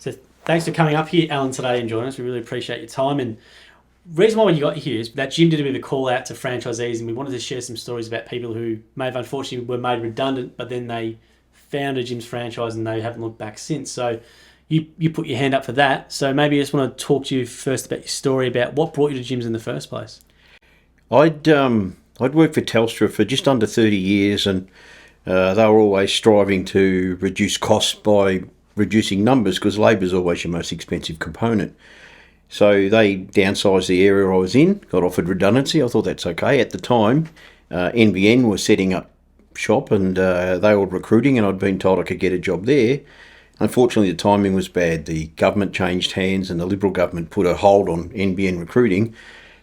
So thanks for coming up here, Alan, today and joining us. We really appreciate your time. And the reason why you got here is that Jim did a bit of a call out to franchisees, and we wanted to share some stories about people who may have unfortunately were made redundant, but then they found a Jim's franchise and they haven't looked back since. So you put your hand up for that. So maybe I just want to talk to you first about your story about what brought you to Jim's in the first place. I'd worked for Telstra for just under 30 years, and they were always striving to reduce costs by reducing numbers, because labour is always your most expensive component. So they downsized the area I was in, got offered redundancy. I thought that's okay. At the time, NBN was setting up shop, and they were recruiting, and I'd been told I could get a job there. Unfortunately, the timing was bad. The government changed hands, and the Liberal government put a hold on NBN recruiting,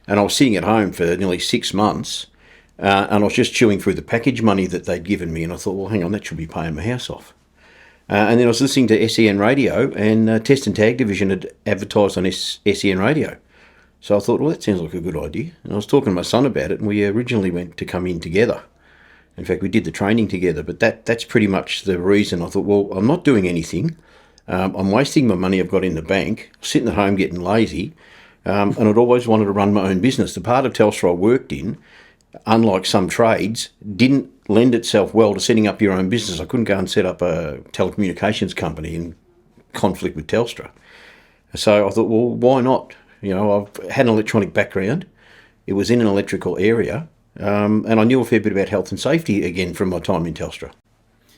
and I was sitting at home for nearly 6 months, and I was just chewing through the package money that they'd given me, and I thought, well, hang on, that should be paying my house off. And then I was listening to SEN Radio, and Test and Tag Division had advertised on SEN Radio. So I thought, well, that sounds like a good idea. And I was talking to my son about it, and we originally went to come in together. In fact, we did the training together, but that's pretty much the reason. I thought, well, I'm not doing anything. I'm wasting my money I've got in the bank, sitting at home getting lazy, and I'd always wanted to run my own business. The part of Telstra I worked in, unlike some trades, didn't lend itself well to setting up your own business. I couldn't go and set up a telecommunications company in conflict with Telstra. So I thought, well, why not? You know, I've had an electronic background. It was in an electrical area, and I knew a fair bit about health and safety again from my time in Telstra.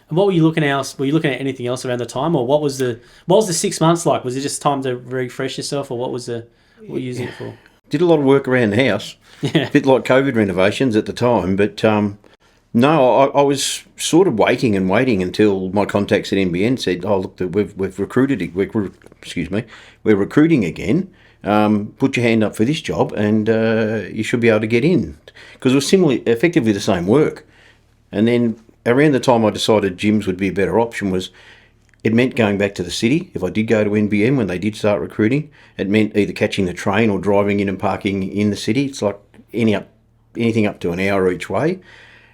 And what were you looking at? Were you looking at anything else around the time, or what was the 6 months like? Was it just time to refresh yourself, or what were you using it for? Did a lot of work around the house, Yeah. a bit like COVID renovations at the time, but no, I was sort of waiting until my contacts at NBN said, "Oh, look, we've recruited. We're recruiting again. Put your hand up for this job, and you should be able to get in." Because it was effectively the same work. And then around the time I decided Jim's would be a better option, it meant going back to the city. If I did go to NBN when they did start recruiting, it meant either catching the train or driving in and parking in the city. It's like anything up to an hour each way.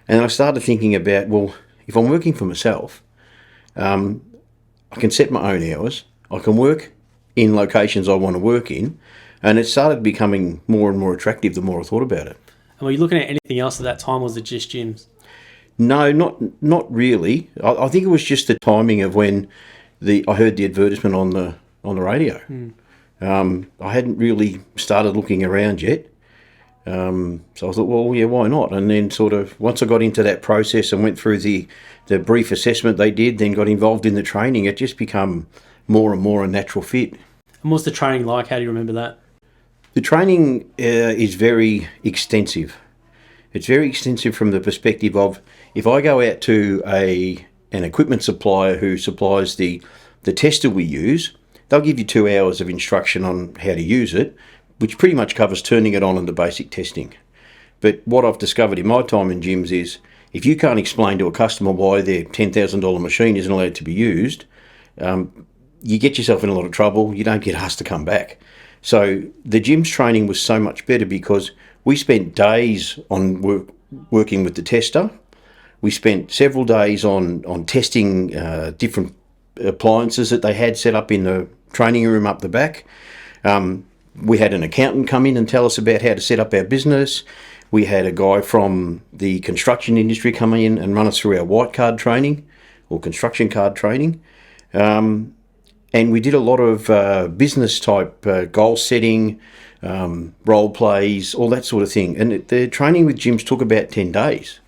And I started thinking about, well, if I'm working for myself, I can set my own hours. I can work in locations I want to work in. And it started becoming more and more attractive the more I thought about it. And were you looking at anything else at that time, or was it just Jim's? No, not really. I think it was just the timing of when I heard the advertisement on the radio. I hadn't really started looking around yet. So I thought, well, yeah, why not? And then sort of once I got into that process and went through the brief assessment they did, then got involved in the training, it just become more and more a natural fit. And what's the training like? How do you remember that? The training is very extensive. It's very extensive from the perspective of, if I go out to an equipment supplier who supplies the tester we use, they'll give you 2 hours of instruction on how to use it, which pretty much covers turning it on and the basic testing. But what I've discovered in my time in Jim's is, if you can't explain to a customer why their $10,000 machine isn't allowed to be used, you get yourself in a lot of trouble. You don't get asked to come back. So the Jim's training was so much better because we spent days on working with the tester. We spent several days on testing different appliances that they had set up in the training room up the back. We had an accountant come in and tell us about how to set up our business. We had a guy from the construction industry come in and run us through our white card training or construction card training. And we did a lot of business type goal setting, role plays, all that sort of thing. And the training with Jim's took about 10 days.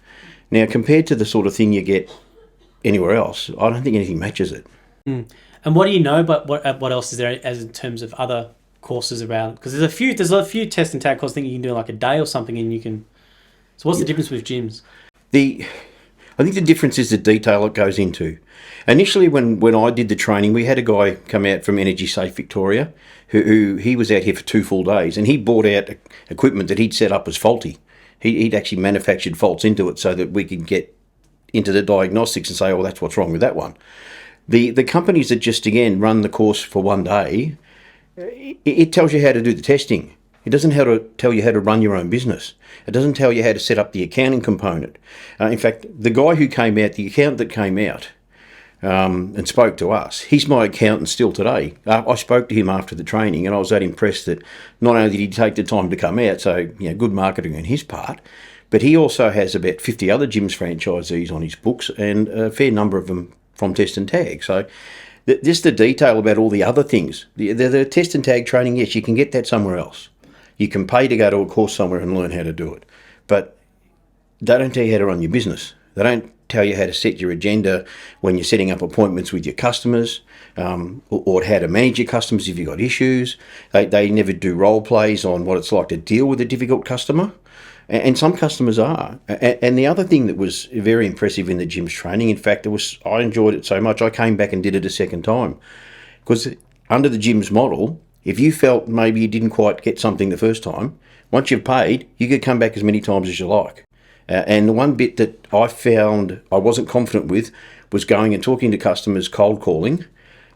Now, compared to the sort of thing you get anywhere else, I don't think anything matches it. And what do you know, but what else is there as in terms of other courses around? Because there's a few test and tag courses I think you can do in like a day or something, and you can. So what's the difference with Jim's? I think the difference is the detail it goes into. Initially, when I did the training, we had a guy come out from Energy Safe Victoria, who he was out here for 2 full days, and he brought out equipment that he'd set up as faulty. He'd actually manufactured faults into it so that we could get into the diagnostics and say, oh, that's what's wrong with that one. The companies that just, again, run the course for 1 day, it tells you how to do the testing. It doesn't tell you how to run your own business. It doesn't tell you how to set up the accounting component. In fact, the guy who came out, the accountant that came out, and spoke to us. He's my accountant still today. I spoke to him after the training, and I was that impressed that not only did he take the time to come out, so good marketing on his part, but he also has about 50 other gyms franchisees on his books, and a fair number of them from Test and Tag. So just the detail about all the other things. The Test and Tag training, yes, you can get that somewhere else. You can pay to go to a course somewhere and learn how to do it. But they don't tell you how to run your business. They don't tell you how to set your agenda when you're setting up appointments with your customers, or how to manage your customers if you've got issues. They never do role plays on what it's like to deal with a difficult customer. And some customers are. And the other thing that was very impressive in the gym's training, in fact, I enjoyed it so much I came back and did it a second time. Because under the gym's model, if you felt maybe you didn't quite get something the first time, once you've paid, you could come back as many times as you like. And the one bit that I found I wasn't confident with was going and talking to customers, cold calling,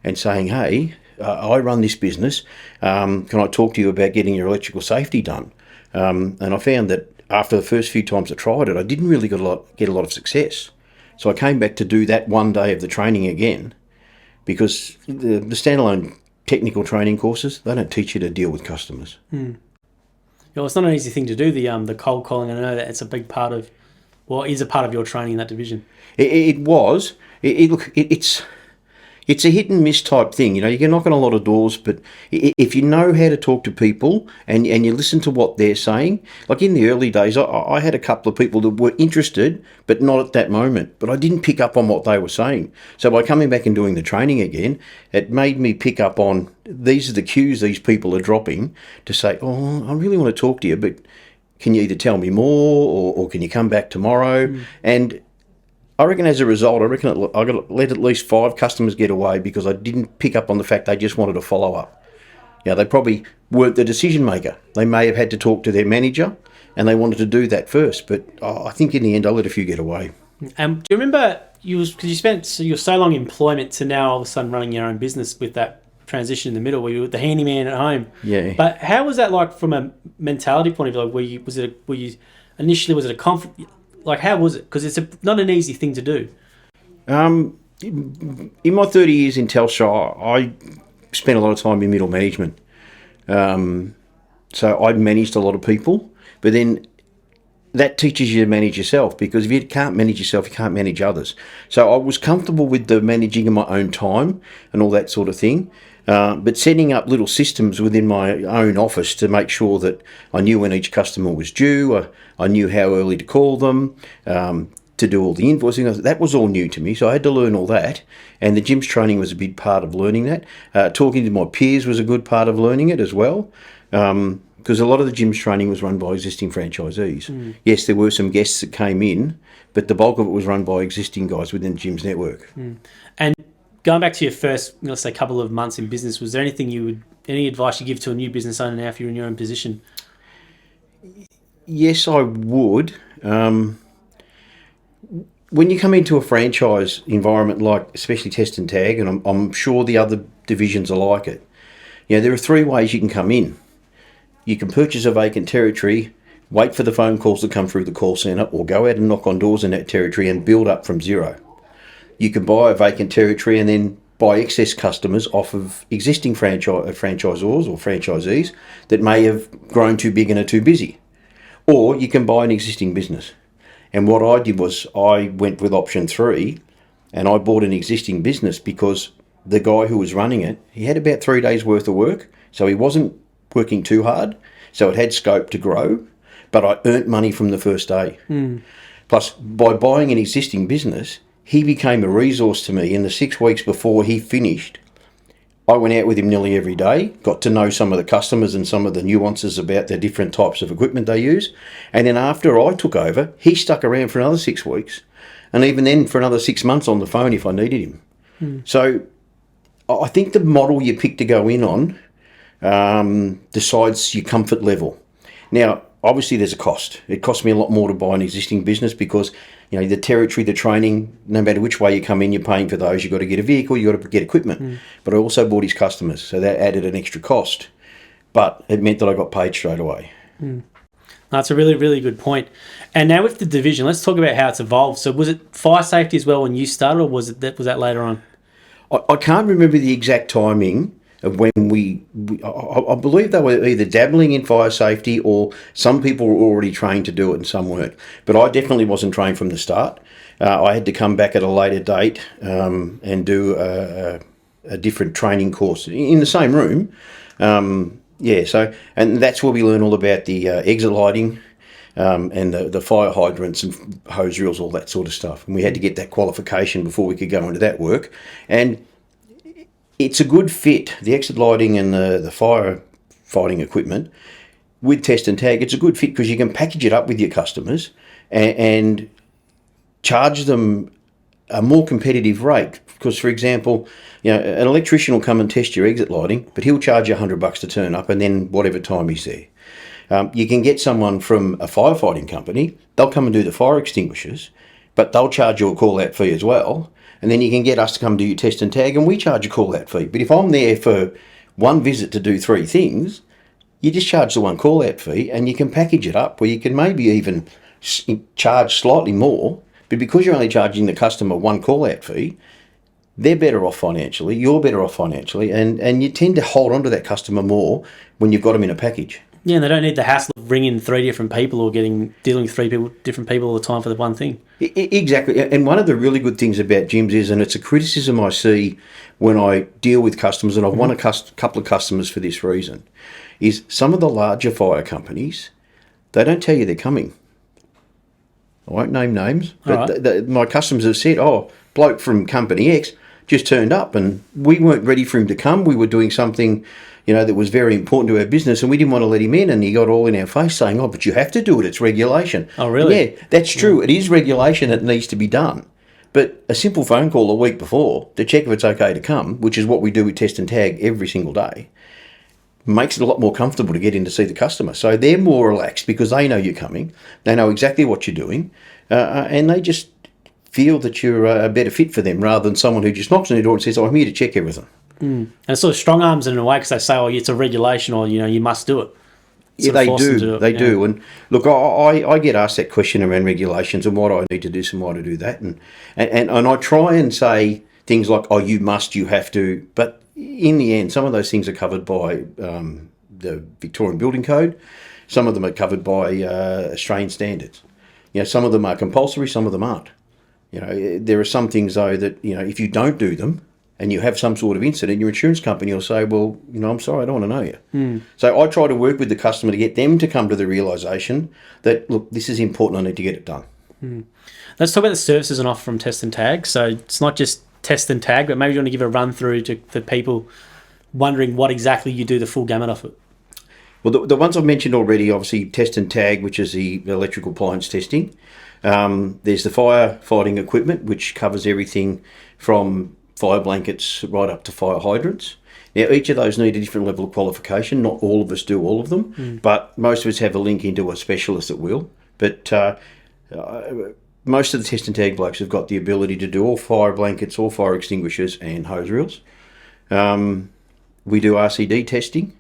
and saying, hey, I run this business. Can I talk to you about getting your electrical safety done? And I found that after the first few times I tried it, I didn't really get a lot of success. So I came back to do that one day of the training again, because the standalone technical training courses, they don't teach you to deal with customers. Well, it's not an easy thing to do, the cold calling. I know that it's a big part of, is a part of your training in that division. It was. It's a hit and miss type thing. You can knock on a lot of doors, but if you know how to talk to people and you listen to what they're saying, like in the early days, I had a couple of people that were interested, but not at that moment. But I didn't pick up on what they were saying. So by coming back and doing the training again, it made me pick up on these are the cues these people are dropping to say, oh, I really want to talk to you, but can you either tell me more or can you come back tomorrow? And I reckon as a result, I got to let at least 5 customers get away because I didn't pick up on the fact they just wanted a follow-up. They probably weren't the decision maker. They may have had to talk to their manager and they wanted to do that first. But I think in the end, I let a few get away. Do you remember, because you were so long in employment to now all of a sudden running your own business with that transition in the middle where you were the handyman at home. Yeah. But how was that like from a mentality point of view? Like, was it a conflict? Like, how was it? Because it's not an easy thing to do. In my 30 years in Telstra, I spent a lot of time in middle management. So I'd managed a lot of people, but then that teaches you to manage yourself, because if you can't manage yourself, you can't manage others. So I was comfortable with the managing of my own time and all that sort of thing. But setting up little systems within my own office to make sure that I knew when each customer was due, I knew how early to call them, to do all the invoicing, that was all new to me. So I had to learn all that. And the gym's training was a big part of learning that. Talking to my peers was a good part of learning it as well. Because a lot of the gym's training was run by existing franchisees. Yes, there were some guests that came in, but the bulk of it was run by existing guys within the gym's network. And going back to your first, let's say, couple of months in business, was there any advice you give to a new business owner now if you're in your own position? Yes, I would. When you come into a franchise environment like especially Test and Tag, and I'm sure the other divisions are like it, there are 3 ways you can come in. You can purchase a vacant territory, wait for the phone calls to come through the call centre, or go out and knock on doors in that territory and build up from zero. You can buy a vacant territory and then buy excess customers off of existing franchisors or franchisees that may have grown too big and are too busy. Or you can buy an existing business. And what I did was I went with option 3 and I bought an existing business because the guy who was running it, he had about 3 days worth of work. So he wasn't working too hard. So it had scope to grow, but I earned money from the first day. Plus, by buying an existing business, he became a resource to me. In the 6 weeks before he finished, I went out with him nearly every day, got to know some of the customers and some of the nuances about the different types of equipment they use. And then after I took over, he stuck around for another 6 weeks. And even then for another 6 months on the phone if I needed him. So I think the model you pick to go in on decides your comfort level. Now, obviously there's a cost. It cost me a lot more to buy an existing business because, the territory, the training, no matter which way you come in, you're paying for those. You've got to get a vehicle, you've got to get equipment. But I also bought his customers, so that added an extra cost. But it meant that I got paid straight away. That's a really, really good point. And now with the division, let's talk about how it's evolved. So was it fire safety as well when you started, or was that later on? I can't remember the exact timing of when I believe they were either dabbling in fire safety or some people were already trained to do it and some weren't. But I definitely wasn't trained from the start. I had to come back at a later date and do a different training course in the same room. And that's where we learn all about the exit lighting and the fire hydrants and hose reels, all that sort of stuff. And we had to get that qualification before we could go into that work. And it's a good fit, the exit lighting and the fire fighting equipment with test and tag. It's a good fit because you can package it up with your customers and charge them a more competitive rate. Because, for example, an electrician will come and test your exit lighting, but he'll charge you $100 to turn up and then whatever time he's there. You can get someone from a firefighting company, they'll come and do the fire extinguishers, but they'll charge you a call-out fee as well. And then you can get us to come do your test and tag and we charge a call-out fee. But if I'm there for one visit to do 3 things, you just charge the one call-out fee and you can package it up where you can maybe even charge slightly more. But because you're only charging the customer one call-out fee, they're better off financially, you're better off financially, and you tend to hold on to that customer more when you've got them in a package. Yeah, and they don't need the hassle of ringing 3 different people or dealing with different people all the time for the one thing. Exactly. And one of the really good things about gyms is, and it's a criticism I see when I deal with customers, and I've won a couple of customers for this reason, is some of the larger fire companies, they don't tell you they're coming. I won't name names, but my customers have said, bloke from company X just turned up and we weren't ready for him to come. We were doing something, that was very important to our business and we didn't want to let him in, and he got all in our face saying, but you have to do it. It's regulation. Oh, really? Yeah, that's true. It is regulation. It needs to be done. But a simple phone call a week before to check if it's okay to come, which is what we do with test and tag every single day, makes it a lot more comfortable to get in to see the customer. So they're more relaxed because they know you're coming. They know exactly what you're doing. And they just feel that you're a better fit for them rather than someone who just knocks on your door and says, I'm here to check everything. And it's sort of strong arms in a way because they say, it's a regulation or, you must do it. Yeah, they do. They do. And look, I get asked that question around regulations and what I need to do and why to do that. And I try and say things like, you must, you have to. But in the end, some of those things are covered by the Victorian Building Code. Some of them are covered by Australian standards. Some of them are compulsory, some of them aren't. There are some things, though, that, if you don't do them and you have some sort of incident, your insurance company will say, well, I'm sorry, I don't want to know you. So I try to work with the customer to get them to come to the realisation that, look, this is important, I need to get it done. Let's talk about the services on offer from Test and Tag. So it's not just Test and Tag, but maybe you want to give a run through to the people wondering what exactly you do, the full gamut of it. Well, the ones I've mentioned already, obviously Test and Tag, which is the electrical appliance testing. There's the firefighting equipment, which covers everything from fire blankets right up to fire hydrants. Now, each of those need a different level of qualification. Not all of us do all of them, but most of us have a link into a specialist that will. But most of the Test and Tag blokes have got the ability to do all fire blankets, all fire extinguishers and hose reels. We do RCD testing.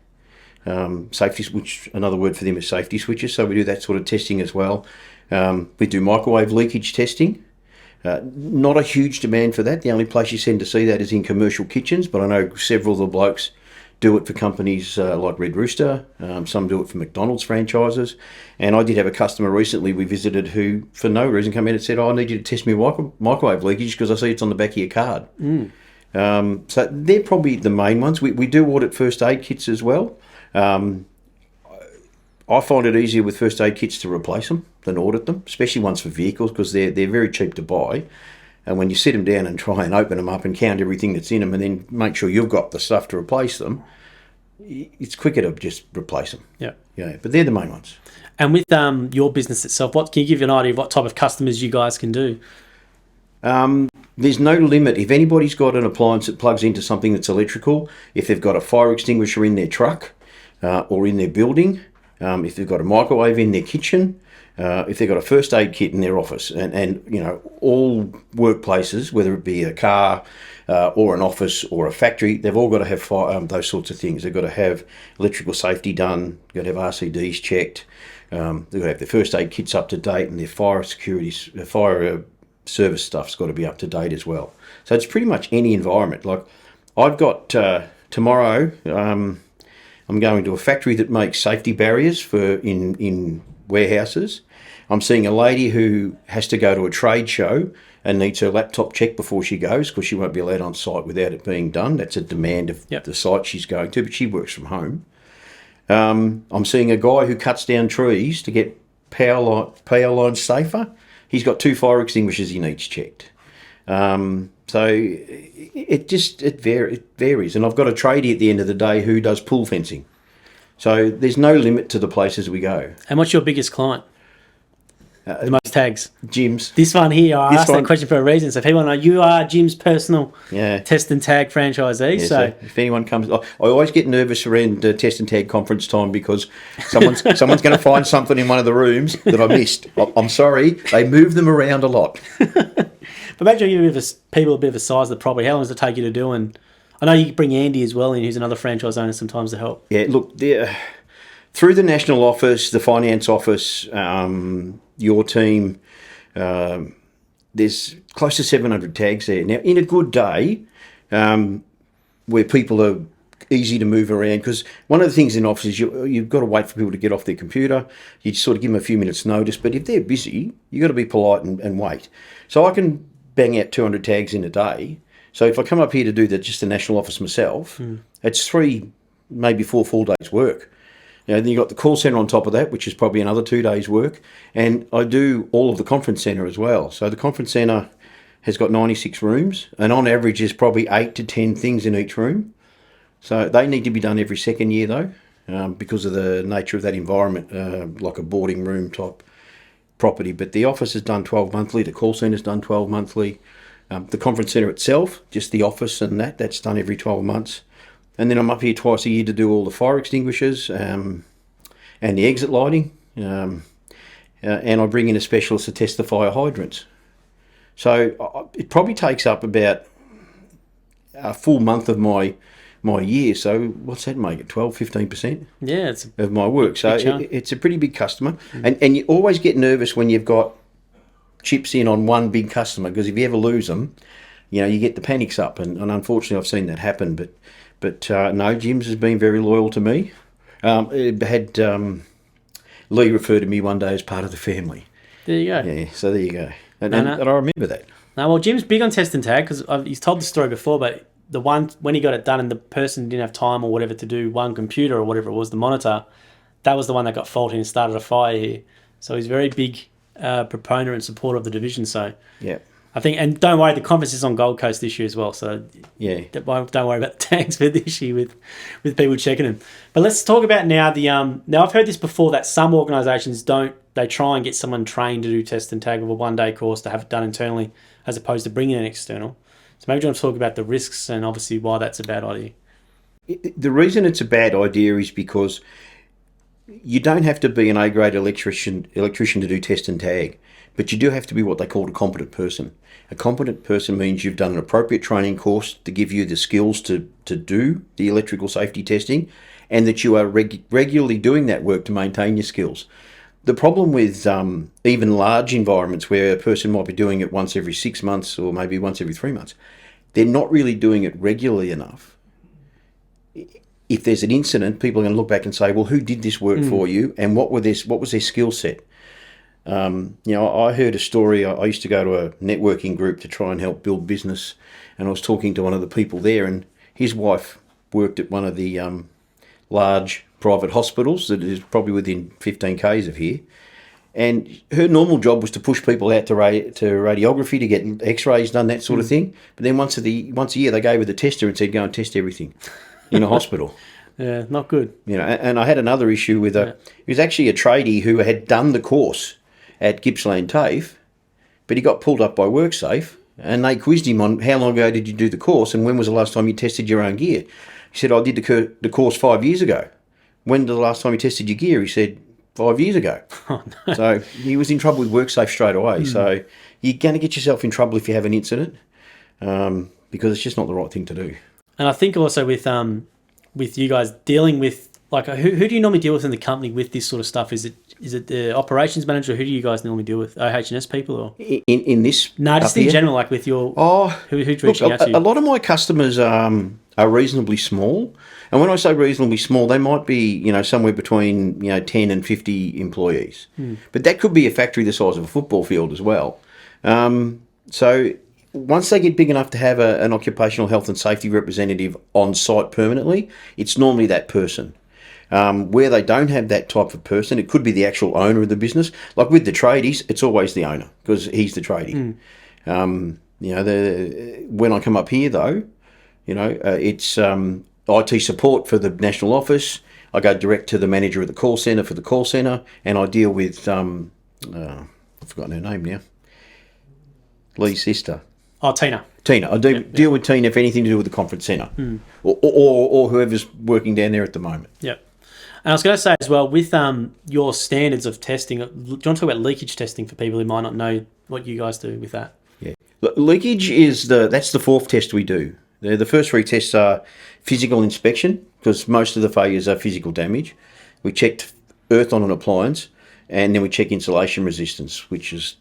Safety switch, another word for them is safety switches, so we do that sort of testing as well. We do microwave leakage testing. Not a huge demand for that. The only place you tend to see that is in commercial kitchens, but I know several of the blokes do it for companies like Red Rooster. Some do it for McDonald's franchises. And I did have a customer recently we visited who, for no reason, came in and said, I need you to test me microwave leakage because I see it's on the back of your card. So they're probably the main ones. We do audit first aid kits as well. I find it easier with first aid kits to replace them than audit them, especially ones for vehicles because they're very cheap to buy. And when you sit them down and try and open them up and count everything that's in them and then make sure you've got the stuff to replace them, it's quicker to just replace them. Yeah, but they're the main ones. And with your business itself, can you give you an idea of what type of customers you guys can do? There's no limit. If anybody's got an appliance that plugs into something that's electrical, if they've got a fire extinguisher in their truck or in their building, if they've got a microwave in their kitchen, if they've got a first aid kit in their office, and all workplaces, whether it be a car or an office or a factory, they've all got to have those sorts of things. They've got to have electrical safety done, got to have RCDs checked. They've got to have their first aid kits up to date, and their fire service stuff's got to be up to date as well. So it's pretty much any environment. Like I've got tomorrow, I'm going to a factory that makes safety barriers for in warehouses. I'm seeing a lady who has to go to a trade show and needs her laptop checked before she goes because she won't be allowed on site without it being done. That's a demand of the site she's going to, but she works from home. I'm seeing a guy who cuts down trees to get power lines safer. He's got 2 fire extinguishers he needs checked. So it varies. And I've got a tradie at the end of the day who does pool fencing. So there's no limit to the places we go. And what's your biggest client? The most tags? Gyms. This one here, I asked that question for a reason. So if people know, you are Jim's personal test and tag franchisee. Yeah, so if anyone comes, I always get nervous around test and tag conference time because someone's going to find something in one of the rooms that I missed. I'm sorry, they move them around a lot. But imagine you give people a bit of a size of the property. How long does it take you to do? And I know you bring Andy as well in, who's another franchise owner, sometimes to help. Yeah, look, through the national office, the finance office, your team, there's close to 700 tags there. Now, in a good day, where people are easy to move around, because one of the things in office is you've got to wait for people to get off their computer. You just sort of give them a few minutes notice, but if they're busy, you've got to be polite and wait. So I can bang out 200 tags in a day. So if I come up here to do just the national office myself, it's 3, maybe 4 full days work. Then you've got the call centre on top of that, which is probably another 2 days' work. And I do all of the conference centre as well. So the conference centre has got 96 rooms, and on average there's probably 8 to 10 things in each room. So they need to be done every second year, though, because of the nature of that environment, like a boarding room type property. But the office is done 12 monthly, the call centre is done 12 monthly. The conference centre itself, just the office and that's done every 12 months. And then I'm up here twice a year to do all the fire extinguishers and the exit lighting. And I bring in a specialist to test the fire hydrants. So it probably takes up about a full month of my year. So what's that make it, 12, 15%? Yeah, it's of my work. So it's a pretty big customer. And you always get nervous when you've got chips in on one big customer, because if you ever lose them, you get the panics up. And unfortunately, I've seen that happen. But no, Jim's has been very loyal to me. Lee referred to me one day as part of the family. There you go. Yeah, so there you go. And I remember that. No, well, Jim's big on test and tag, because he's told the story before, but the one, when he got it done and the person didn't have time or whatever to do one computer or whatever it was, the monitor, that was the one that got faulty and started a fire here. So he's very big proponent and supporter of the division. So yeah. I think, and don't worry, the conference is on Gold Coast this year as well. So yeah, don't worry about the tags for this year with people checking them. But let's talk about now now I've heard this before, that some organisations they try and get someone trained to do test and tag with a 1-day course to have it done internally, as opposed to bringing in an external. So maybe you want to talk about the risks and obviously why that's a bad idea. The reason it's a bad idea is because you don't have to be an A-grade electrician to do test and tag, but you do have to be what they call a competent person. A competent person means you've done an appropriate training course to give you the skills to do the electrical safety testing, and that you are regularly doing that work to maintain your skills. The problem with even large environments where a person might be doing it once every 6 months or maybe once every 3 months, they're not really doing it regularly enough. If there's an incident, people are going to look back and say, well, who did this work for you, and what was their skill set? I heard a story. I used to go to a networking group to try and help build business, and I was talking to one of the people there, and his wife worked at one of the large private hospitals that is probably within 15 k's of here, and her normal job was to push people out to radiography to get x-rays done, that sort of thing. But then once a year they gave her the tester and said, go and test everything in a hospital. Yeah, not good. And I had another issue with he was actually a tradie who had done the course at Gippsland TAFE, but he got pulled up by WorkSafe, and they quizzed him on how long ago did you do the course and when was the last time you tested your own gear. He said, I did the course 5 years ago. When did the last time you tested your gear? He said, 5 years ago. Oh, no. So he was in trouble with WorkSafe straight away. So you're going to get yourself in trouble if you have an incident, because it's just not the right thing to do. And I think also with you guys dealing with, like, who do you normally deal with in the company with this sort of stuff? Is Is it the operations manager? Who do you guys normally deal with? OH&S people or? In this? No, just in here? general, like with your... Oh, who's look, reaching out to you? a lot of my customers are reasonably small. And when I say reasonably small, they might be, somewhere between, 10 and 50 employees. But that could be a factory the size of a football field as well. So once they get big enough to have an occupational health and safety representative on site permanently, it's normally that person. Where they don't have that type of person, it could be the actual owner of the business. Like with the tradies, it's always the owner because he's the tradie. When I come up here though, it's IT support for the national office. I go direct to the manager of the call centre for the call centre, and I deal with I've forgotten her name now. Lee's sister. Oh, Tina. Tina. I deal with Tina for anything to do with the conference centre, or whoever's working down there at the moment. Yep. And I was going to say as well, with your standards of testing, do you want to talk about leakage testing for people who might not know what you guys do with that? Yeah, leakage is that's the fourth test we do. The first three tests are physical inspection, because most of the failures are physical damage. We checked earth on an appliance, and then we check insulation resistance, which is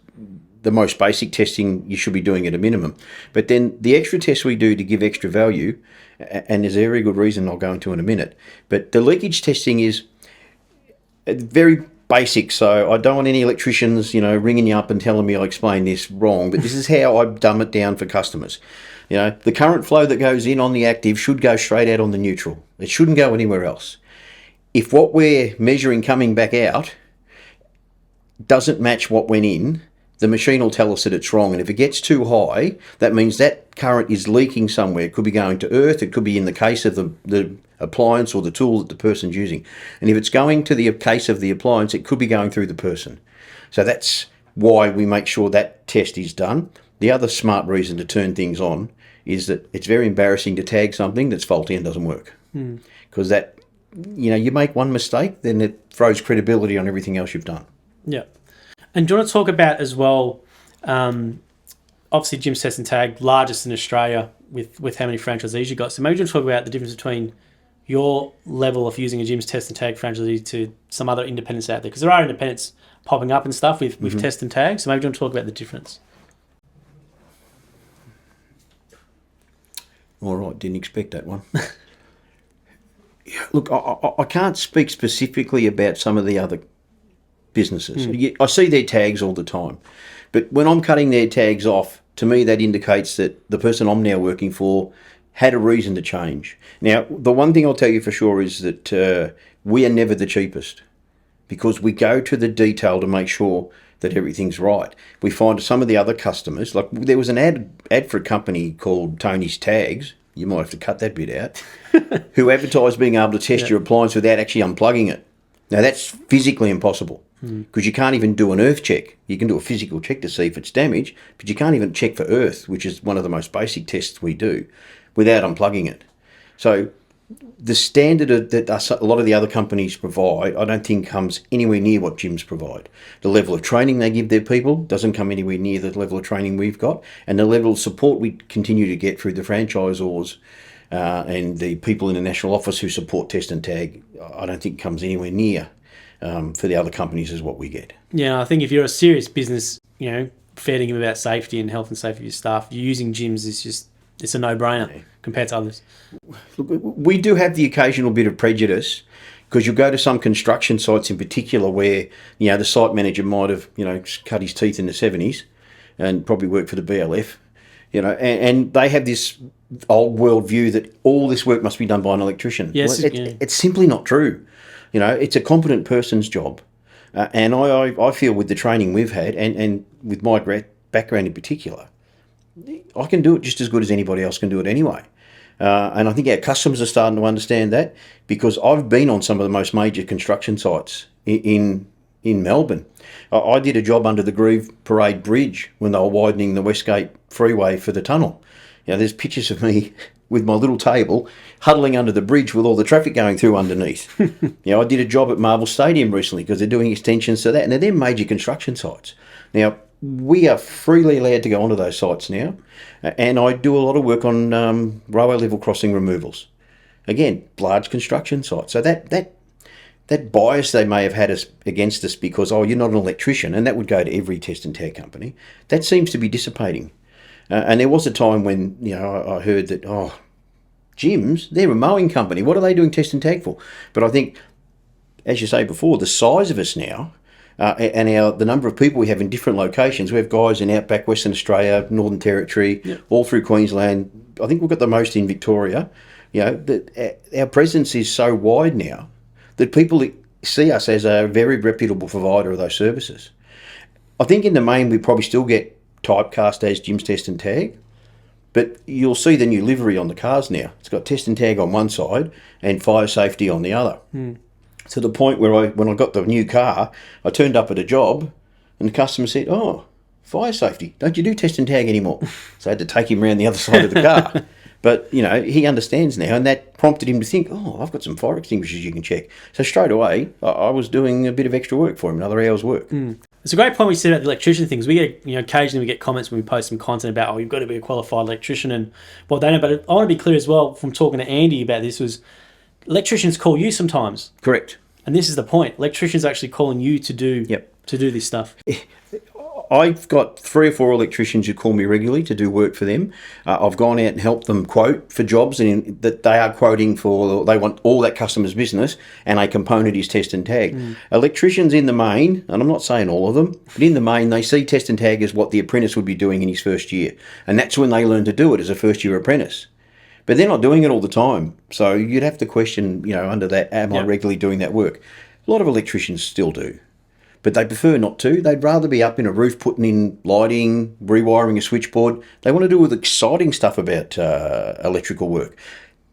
the most basic testing you should be doing at a minimum. But then the extra tests we do to give extra value, and there's a very good reason I'll go into in a minute, but the leakage testing is very basic, so I don't want any electricians, ringing you up and telling me I explained this wrong, but this is how I dumb it down for customers. The current flow that goes in on the active should go straight out on the neutral. It shouldn't go anywhere else. If what we're measuring coming back out doesn't match what went in, the machine will tell us that it's wrong. And if it gets too high, that means that current is leaking somewhere. It could be going to earth. It could be in the case of the appliance or the tool that the person's using. And if it's going to the case of the appliance, it could be going through the person. So that's why we make sure that test is done. The other smart reason to turn things on is that it's very embarrassing to tag something that's faulty and doesn't work. Because that, you make one mistake, then it throws credibility on everything else you've done. Yeah. And do you want to talk about as well, obviously Jim's Test and Tag, largest in Australia with how many franchisees you got. So maybe you want to talk about the difference between your level of using a Jim's Test and Tag franchisee to some other independents out there. Because there are independents popping up and stuff with Test and Tag. So maybe you want to talk about the difference. All right, didn't expect that one. Look, I can't speak specifically about some of the other businesses. I see their tags all the time. But when I'm cutting their tags off, to me that indicates that the person I'm now working for had a reason to change. Now, the one thing I'll tell you for sure is that we are never the cheapest because we go to the detail to make sure that everything's right. We find some of the other customers, like there was an ad for a company called Tony's Tags, you might have to cut that bit out, who advertised being able to test your appliance without actually unplugging it. Now that's physically impossible because you can't even do an earth check. You can do a physical check to see if it's damaged, but you can't even check for earth, which is one of the most basic tests we do, without unplugging it. So the standard that a lot of the other companies provide, I don't think comes anywhere near what gyms provide. The level of training they give their people doesn't come anywhere near the level of training we've got, and the level of support we continue to get through the franchisors and the people in the national office who support Test and Tag, I don't think comes anywhere near for the other companies as what we get. Yeah, I think if you're a serious business, fair dinkum about safety and health and safety of your staff, using gyms is just, it's a no-brainer compared to others. Look, we do have the occasional bit of prejudice because you'll go to some construction sites in particular where, the site manager might have, cut his teeth in the 70s and probably worked for the BLF, and they have this old world view that all this work must be done by an electrician. Yes, well, it's simply not true. It's a competent person's job. And I feel with the training we've had and with my background in particular, I can do it just as good as anybody else can do it anyway. And I think our customers are starting to understand that because I've been on some of the most major construction sites in Melbourne. I did a job under the Grieve Parade Bridge when they were widening the Westgate Freeway for the tunnel. There's pictures of me with my little table huddling under the bridge with all the traffic going through underneath. I did a job at Marvel Stadium recently because they're doing extensions to that, and they're major construction sites. Now, we are freely allowed to go onto those sites now, and I do a lot of work on railway level crossing removals. Again, large construction sites. So that that bias they may have had us against us because, oh, you're not an electrician, and that would go to every test and tag company, that seems to be dissipating. And there was a time when, I heard that, oh, gyms, they're a mowing company. What are they doing test and tag for? But I think, as you say before, the size of us now, and the number of people we have in different locations. We have guys in outback Western Australia, Northern Territory, all through Queensland. I think we've got the most in Victoria. That our presence is so wide now that people see us as a very reputable provider of those services. I think in the main we probably still get typecast as Gyms Test and Tag, but you'll see the new livery on the cars now. It's got Test and Tag on one side and Fire Safety on the other. To the point where when I got the new car, I turned up at a job and the customer said, oh, Fire Safety, don't you do Test and Tag anymore? So I had to take him around the other side of the car. But, he understands now, and that prompted him to think, oh, I've got some fire extinguishers you can check. So straight away, I was doing a bit of extra work for him, another hour's work. It's a great point we said about the electrician things. We get, occasionally we get comments when we post some content about, oh, you've got to be a qualified electrician and what they know. But I want to be clear as well from talking to Andy about this was electricians call you sometimes. Correct. And this is the point. Electricians are actually calling you to do this stuff. I've got 3 or 4 electricians who call me regularly to do work for them. I've gone out and helped them quote for jobs and that they are quoting for. They want all that customer's business, and a component is test and tag. Electricians in the main, and I'm not saying all of them, but in the main, they see test and tag as what the apprentice would be doing in his first year, and that's when they learn to do it as a first-year apprentice. But they're not doing it all the time, so you'd have to question, under that, am I regularly doing that work? A lot of electricians still do. But they prefer not to. They'd rather be up in a roof putting in lighting, rewiring a switchboard. They want to do all the exciting stuff about electrical work.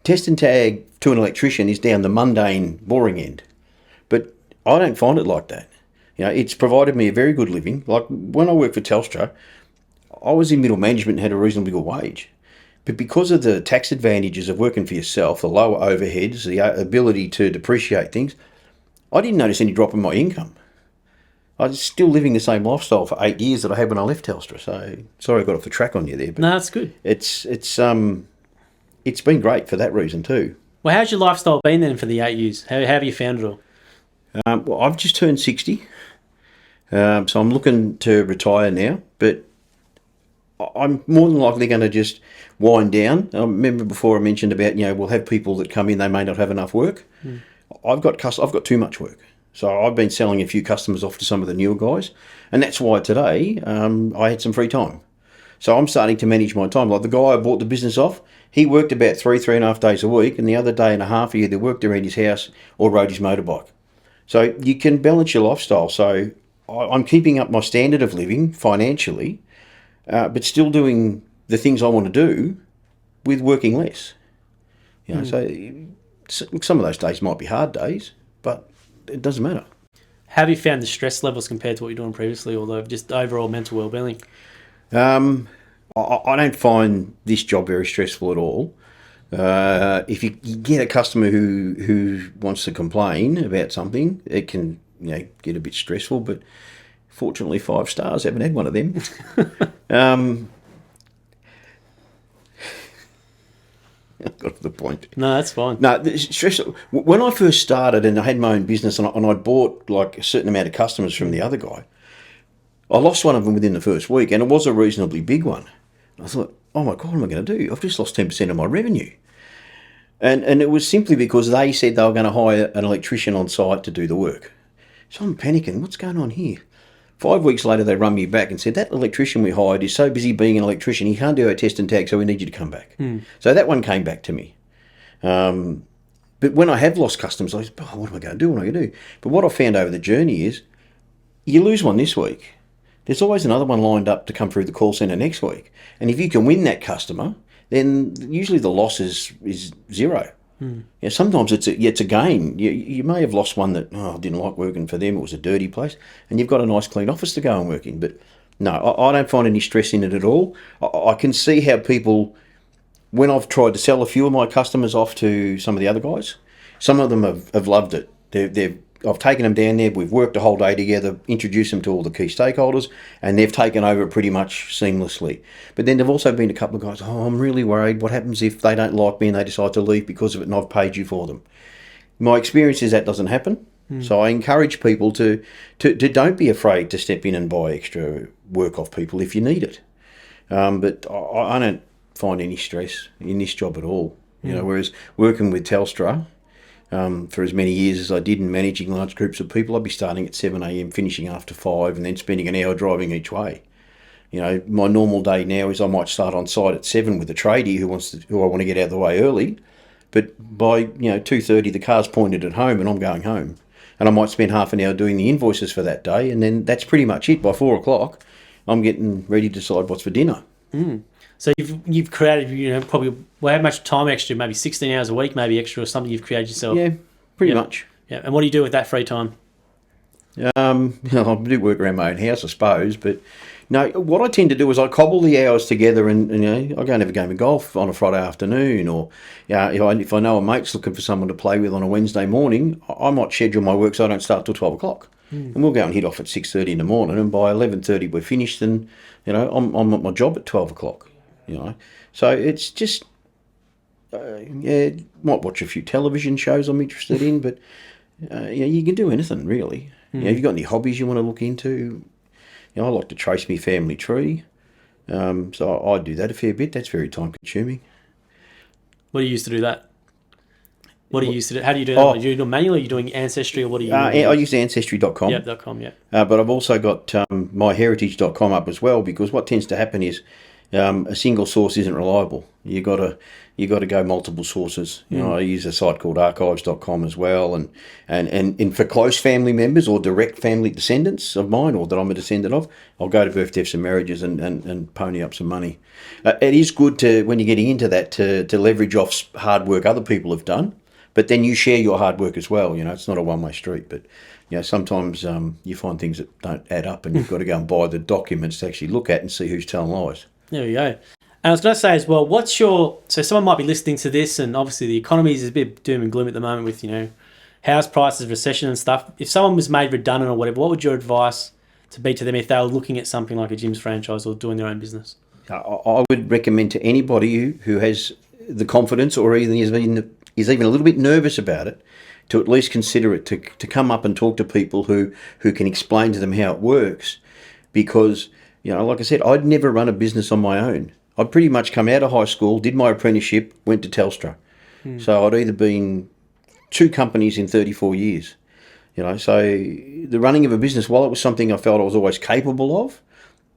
Test and tag to an electrician is down the mundane, boring end. But I don't find it like that. It's provided me a very good living. Like when I worked for Telstra, I was in middle management and had a reasonably good wage. But because of the tax advantages of working for yourself, the lower overheads, the ability to depreciate things, I didn't notice any drop in my income. I was still living the same lifestyle for 8 years that I had when I left Telstra. So sorry I got off the track on you there. But no, that's good. It's been great for that reason too. Well, how's your lifestyle been then for the 8 years? How have you found it all? Well, I've just turned 60. So I'm looking to retire now. But I'm more than likely going to just wind down. I remember before I mentioned about, we'll have people that come in, they may not have enough work. I've got too much work. So I've been selling a few customers off to some of the newer guys, and that's why today I had some free time. So I'm starting to manage my time. Like the guy I bought the business off, he worked about 3.5 days a week, and the other day and a half he either worked around his house or rode his motorbike. So you can balance your lifestyle. So I'm keeping up my standard of living financially, but still doing the things I want to do with working less. So some of those days might be hard days, but it doesn't matter. How have you found the stress levels compared to what you were doing previously, or just overall mental well-being? I don't find this job very stressful at all. If you get a customer who wants to complain about something, it can get a bit stressful, but fortunately 5 stars, haven't had one of them. I got to the point. No, that's fine. No, it's stressful. When I first started and I had my own business and I'd bought like a certain amount of customers from the other guy, I lost one of them within the first week, and it was a reasonably big one. I thought, oh my God, what am I going to do? I've just lost 10% of my revenue. And it was simply because they said they were going to hire an electrician on site to do the work. So I'm panicking. What's going on here? 5 weeks later, they run me back and said, that electrician we hired is so busy being an electrician, he can't do our test and tag, so we need you to come back. So that one came back to me. But when I have lost customers, I said, oh, what am I going to do? What am I going to do? But what I found over the journey is, you lose one this week, there's always another one lined up to come through the call centre next week. And if you can win that customer, then usually the loss is zero. Sometimes it's a gain. You may have lost one that, I didn't like working for them, it was a dirty place, and you've got a nice clean office to go and work in. But no, I don't find any stress in it at all. I can see how people, when I've tried to sell a few of my customers off to some of the other guys, some of them have loved it. I've taken them down there, we've worked a whole day together, introduced them to all the key stakeholders, and they've taken over pretty much seamlessly. But then there've also been a couple of guys, I'm really worried, what happens if they don't like me and they decide to leave because of it and I've paid you for them? My experience is that doesn't happen. So I encourage people to don't be afraid to step in and buy extra work off people if you need it. But I don't find any stress in this job at all. You know, whereas working with Telstra for as many years as I did and managing large groups of people, I'd be starting at 7 a.m, finishing after 5, and then spending an hour driving each way. You know, my normal day now is I might start on site at 7 with a tradie who I want to get out of the way early, but by 2:30 the car's pointed at home and I'm going home, and I might spend half an hour doing the invoices for that day, and then that's pretty much it. By 4 o'clock, I'm getting ready to decide what's for dinner. So you've created, probably, well, how much time extra? Maybe 16 hours a week, maybe extra, or something you've created yourself. Yeah, pretty much. Yeah, and what do you do with that free time? I do work around my own house, I suppose, but no, what I tend to do is I cobble the hours together, and I go and have a game of golf on a Friday afternoon, or if I know a mate's looking for someone to play with on a Wednesday morning, I might schedule my work so I don't start till 12 o'clock. And we'll go and hit off at 6:30 in the morning, and by 11:30 we're finished, and I'm at my job at 12 o'clock. So it's just might watch a few television shows I'm interested in, but you can do anything really. If you've got any hobbies you want to look into, I like to trace my family tree, so I do that a fair bit. That's very time consuming. What do you use to do that? What do you use to do? How do you do that? Do you do it manually? Are you doing Ancestry, or what are you doing? I use ancestry.com. Yep, .com, yeah. But I've also got myheritage.com up as well, because what tends to happen is a single source isn't reliable. You got to go multiple sources. I use a site called archives.com as well, and for close family members or direct family descendants of mine, or that I'm a descendant of, I'll go to birth, deaths and marriages and pony up some money. It is good to, when you're getting into that, to leverage off hard work other people have done, but then you share your hard work as well. It's not a one-way street, but sometimes you find things that don't add up, and you've got to go and buy the documents to actually look at and see who's telling lies. There we go. And I was going to say as well, so someone might be listening to this, and obviously the economy is a bit doom and gloom at the moment with, house prices, recession and stuff. If someone was made redundant or whatever, what would your advice to be to them if they were looking at something like a Jim's franchise or doing their own business? I would recommend to anybody who has the confidence, or even is even a little bit nervous about it, to at least consider it, to come up and talk to people who can explain to them how it works. Because, like I said, I'd never run a business on my own. I'd pretty much come out of high school, did my apprenticeship, went to Telstra. So I'd either been 2 companies in 34 years. So the running of a business, while it was something I felt I was always capable of,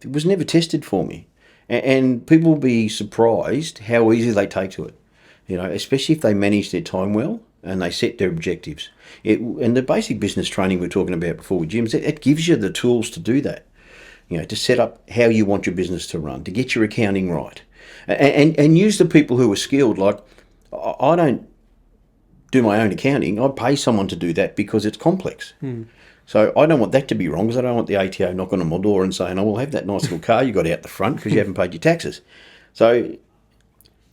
it was never tested for me. And people will be surprised how easy they take to it. Especially if they manage their time well and they set their objectives. And the basic business training we were talking about before with Jim's, it gives you the tools to do that. To set up how you want your business to run, to get your accounting right, and use the people who are skilled. Like, I don't do my own accounting. I pay someone to do that because it's complex. So I don't want that to be wrong, because I don't want the ATO knocking on my door and saying, we'll have that nice little car you got out the front because you haven't paid your taxes. So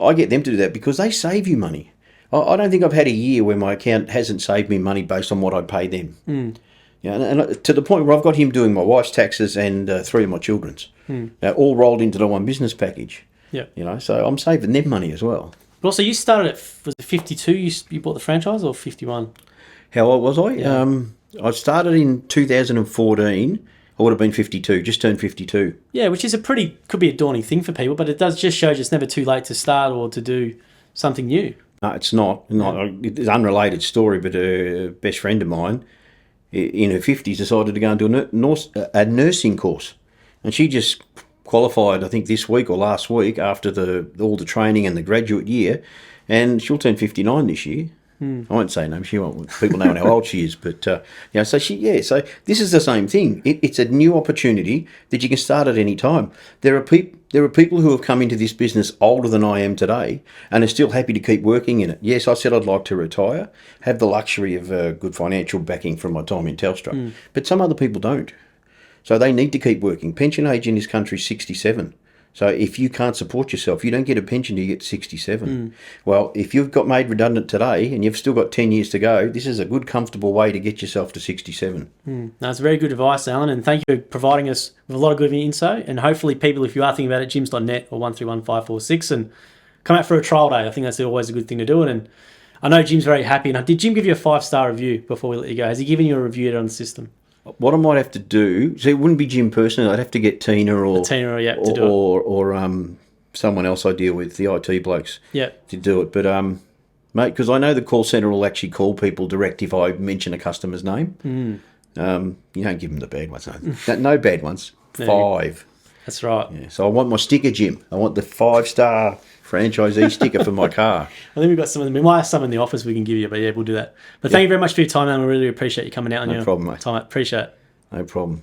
I get them to do that because they save you money. I don't think I've had a year where my account hasn't saved me money based on what I pay them. And to the point where I've got him doing my wife's taxes and 3 of my children's, all rolled into the one business package. So I'm saving them money as well. But also, you started at, was it 52? You bought the franchise, or 51? How old was I? Yeah. I started in 2014. I would have been 52, just turned 52. Yeah, which is could be a daunting thing for people, but it does just show it's never too late to start or to do something new. No, it's not. It's an unrelated story, but a best friend of mine in her 50s decided to go and do a nursing course. And she just qualified, I think, this week or last week after all the training and the graduate year. And she'll turn 59 this year. I won't say no, she won't. People know how old she is, but so so this is the same thing. It's a new opportunity that you can start at any time. There are people who have come into this business older than I am today and are still happy to keep working in it. Yes, I said I'd like to retire, have the luxury of good financial backing from my time in Telstra, but some other people don't. So they need to keep working. Pension age in this country is 67. So if you can't support yourself, you don't get a pension till you get 67. Well, if you've got made redundant today and you've still got 10 years to go, this is a good, comfortable way to get yourself to 67. That's very good advice, Alan, and thank you for providing us with a lot of good info. And hopefully people, if you are thinking about it, gyms.net or 131546, and come out for a trial day. I think that's always a good thing to do. And I know Jim's very happy. And did Jim give you a 5-star review before we let you go? Has he given you a review on the system? What I might have to do, so it wouldn't be Jim personally. I'd have to get Tina or to do it. or someone else I deal with, the IT blokes, to do it. But mate, because I know the call centre will actually call people direct if I mention a customer's name. You don't give them the bad ones. No bad ones. 5. That's right. Yeah. So I want my sticker, Jim. I want the 5-star franchisee sticker for my car. I think we've got some of them. We might have some in the office we can give you, but yeah, we'll do that. But thank you very much for your time, and we really appreciate you coming out on your problem, mate. time. Appreciate it. No problem.